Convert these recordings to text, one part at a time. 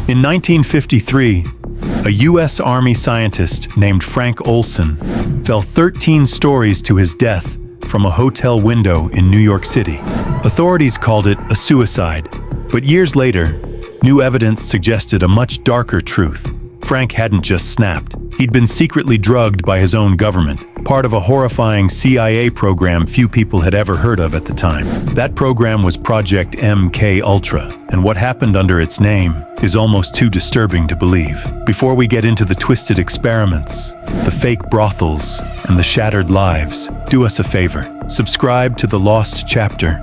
In 1953, a U.S. Army scientist named Frank Olson fell 13 stories to his death from a hotel window in New York City. Authorities called it a suicide, but years later, new evidence suggested a much darker truth. Frank hadn't just snapped. He'd been secretly drugged by his own government, part of a horrifying CIA program few people had ever heard of at the time. That program was Project MKUltra, and what happened under its name is almost too disturbing to believe. Before we get into the twisted experiments, the fake brothels, and the shattered lives, do us a favor. Subscribe to The Lost Chapter,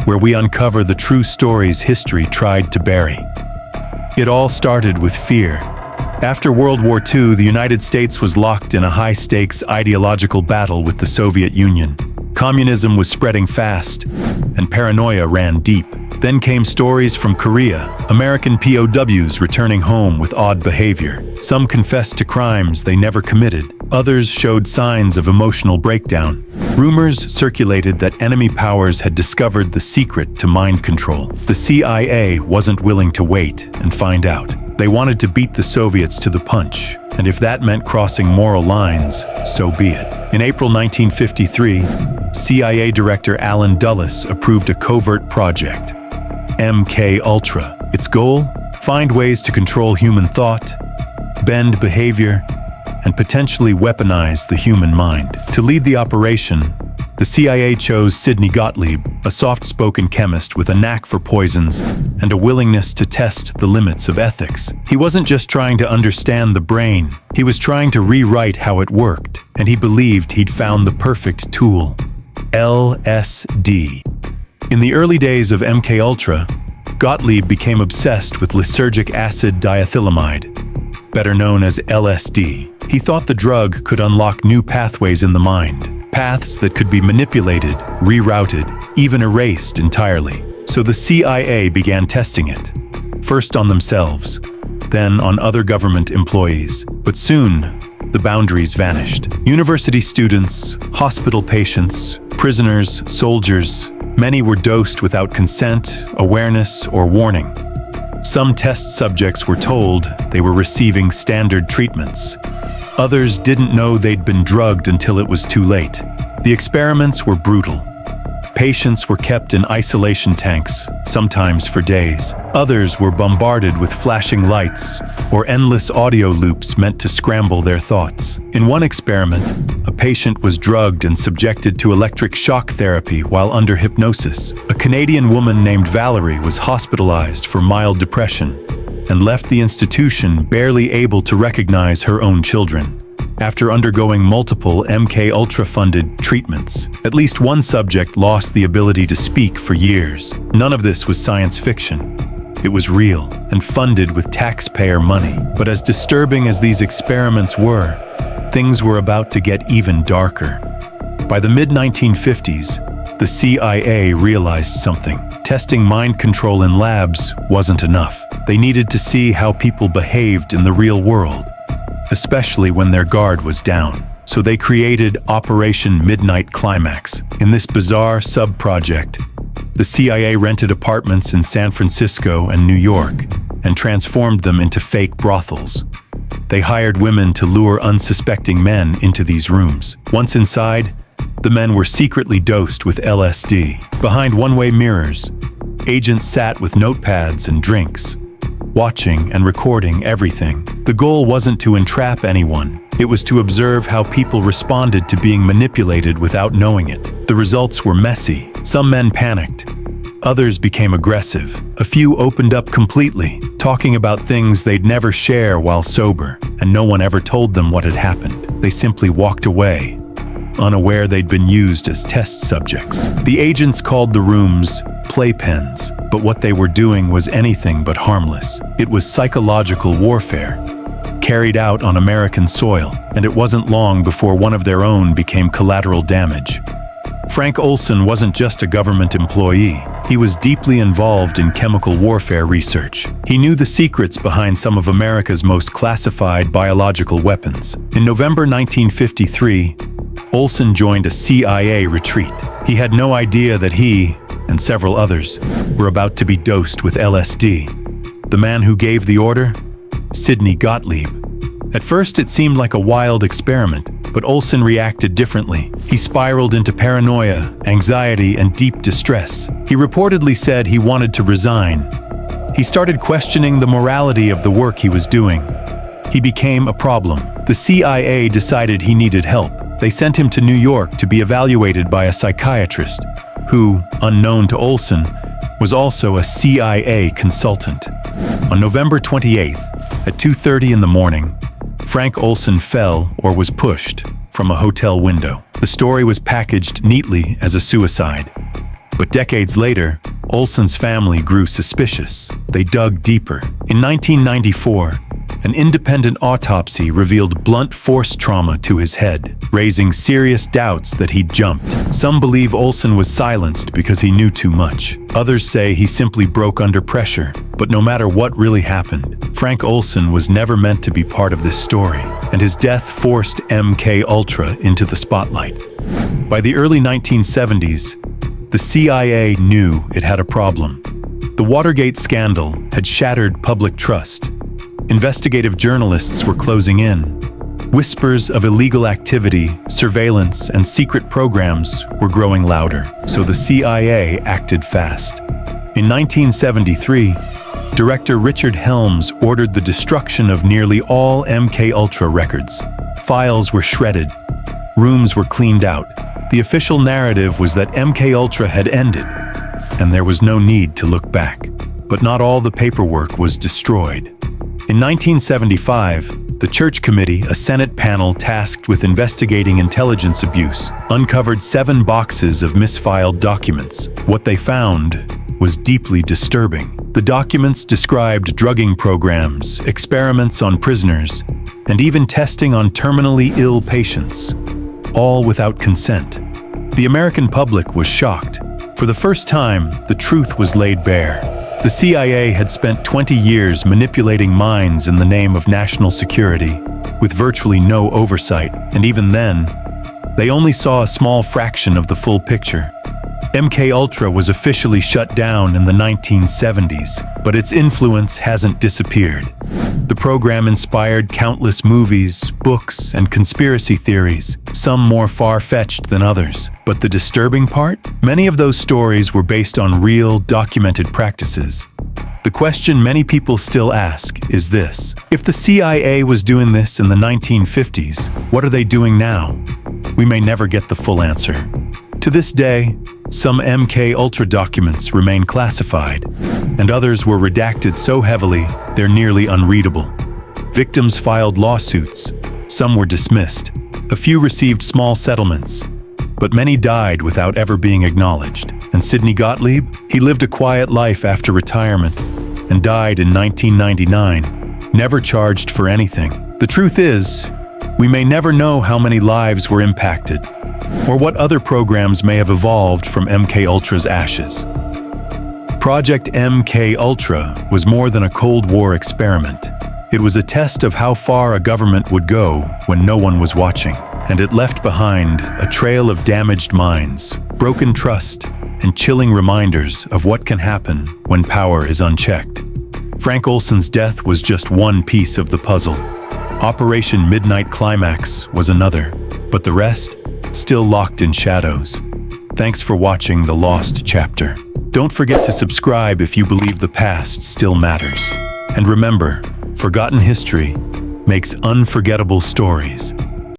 where we uncover the true stories history tried to bury. It all started with fear. After World War II, the United States was locked in a high-stakes ideological battle with the Soviet Union. Communism was spreading fast, and paranoia ran deep. Then came stories from Korea, American POWs returning home with odd behavior. Some confessed to crimes they never committed. Others showed signs of emotional breakdown. Rumors circulated that enemy powers had discovered the secret to mind control. The CIA wasn't willing to wait and find out. They wanted to beat the Soviets to the punch, and if that meant crossing moral lines, so be it. In April 1953, CIA Director Allen Dulles approved a covert project, MKUltra. Its goal? Find ways to control human thought, bend behavior, and potentially weaponize the human mind. To lead the operation, the CIA chose Sidney Gottlieb, a soft-spoken chemist with a knack for poisons and a willingness to test the limits of ethics. He wasn't just trying to understand the brain, he was trying to rewrite how it worked, and he believed he'd found the perfect tool: LSD. In the early days of MKUltra, Gottlieb became obsessed with lysergic acid diethylamide, better known as LSD. He thought the drug could unlock new pathways in the mind. Paths that could be manipulated, rerouted, even erased entirely. So the CIA began testing it, first on themselves, then on other government employees. But soon, the boundaries vanished. University students, hospital patients, prisoners, soldiers, many were dosed without consent, awareness, or warning. Some test subjects were told they were receiving standard treatments. Others didn't know they'd been drugged until it was too late. The experiments were brutal. Patients were kept in isolation tanks, sometimes for days. Others were bombarded with flashing lights or endless audio loops meant to scramble their thoughts. In one experiment, a patient was drugged and subjected to electric shock therapy while under hypnosis. A Canadian woman named Valerie was hospitalized for mild depression and left the institution barely able to recognize her own children. After undergoing multiple MKUltra-funded treatments, at least one subject lost the ability to speak for years. None of this was science fiction. It was real and funded with taxpayer money. But as disturbing as these experiments were, things were about to get even darker. By the mid-1950s, the CIA realized something. Testing mind control in labs wasn't enough. They needed to see how people behaved in the real world, especially when their guard was down. So they created Operation Midnight Climax. In this bizarre sub-project, the CIA rented apartments in San Francisco and New York and transformed them into fake brothels. They hired women to lure unsuspecting men into these rooms. Once inside, the men were secretly dosed with LSD. Behind one-way mirrors, agents sat with notepads and drinks, watching and recording everything. The goal wasn't to entrap anyone. It was to observe how people responded to being manipulated without knowing it. The results were messy. Some men panicked. Others became aggressive. A few opened up completely, talking about things they'd never share while sober, and no one ever told them what had happened. They simply walked away, unaware they'd been used as test subjects. The agents called the rooms playpens, but what they were doing was anything but harmless. It was psychological warfare, carried out on American soil, and it wasn't long before one of their own became collateral damage. Frank Olson wasn't just a government employee. He was deeply involved in chemical warfare research. He knew the secrets behind some of America's most classified biological weapons. In November 1953, Olson joined a CIA retreat. He had no idea that he, and several others, were about to be dosed with LSD. The man who gave the order? Sidney Gottlieb. At first, it seemed like a wild experiment, but Olson reacted differently. He spiraled into paranoia, anxiety, and deep distress. He reportedly said he wanted to resign. He started questioning the morality of the work he was doing. He became a problem. The CIA decided he needed help. They sent him to New York to be evaluated by a psychiatrist, who, unknown to Olson, was also a CIA consultant. On November 28th, at 2:30 in the morning, Frank Olson fell or was pushed from a hotel window. The story was packaged neatly as a suicide. But decades later, Olson's family grew suspicious. They dug deeper. In 1994, an independent autopsy revealed blunt force trauma to his head, raising serious doubts that he'd jumped. Some believe Olson was silenced because he knew too much. Others say he simply broke under pressure. But no matter what really happened, Frank Olson was never meant to be part of this story, and his death forced MKUltra into the spotlight. By the early 1970s, the CIA knew it had a problem. The Watergate scandal had shattered public trust. Investigative journalists were closing in. Whispers of illegal activity, surveillance, and secret programs were growing louder, so the CIA acted fast. In 1973, Director Richard Helms ordered the destruction of nearly all MKUltra records. Files were shredded. Rooms were cleaned out. The official narrative was that MKUltra had ended, and there was no need to look back. But not all the paperwork was destroyed. In 1975, the Church Committee, a Senate panel tasked with investigating intelligence abuse, uncovered 7 boxes of misfiled documents. What they found was deeply disturbing. The documents described drugging programs, experiments on prisoners, and even testing on terminally ill patients, all without consent. The American public was shocked. For the first time, the truth was laid bare. The CIA had spent 20 years manipulating minds in the name of national security, with virtually no oversight, and even then, they only saw a small fraction of the full picture. MKUltra was officially shut down in the 1970s, but its influence hasn't disappeared. The program inspired countless movies, books, and conspiracy theories, some more far-fetched than others. But the disturbing part? Many of those stories were based on real, documented practices. The question many people still ask is this: if the CIA was doing this in the 1950s, what are they doing now? We may never get the full answer. To this day, some MKUltra documents remain classified, and others were redacted so heavily they're nearly unreadable. Victims filed lawsuits, some were dismissed, a few received small settlements, but many died without ever being acknowledged. And Sidney Gottlieb? He lived a quiet life after retirement and died in 1999, never charged for anything. The truth is, we may never know how many lives were impacted, or what other programs may have evolved from MKUltra's ashes. Project MKUltra was more than a Cold War experiment. It was a test of how far a government would go when no one was watching, and it left behind a trail of damaged minds, broken trust, and chilling reminders of what can happen when power is unchecked. Frank Olson's death was just one piece of the puzzle. Operation Midnight Climax was another, but the rest? Still locked in shadows. Thanks for watching The Lost Chapter. Don't forget to subscribe if you believe the past still matters. And remember, forgotten history makes unforgettable stories.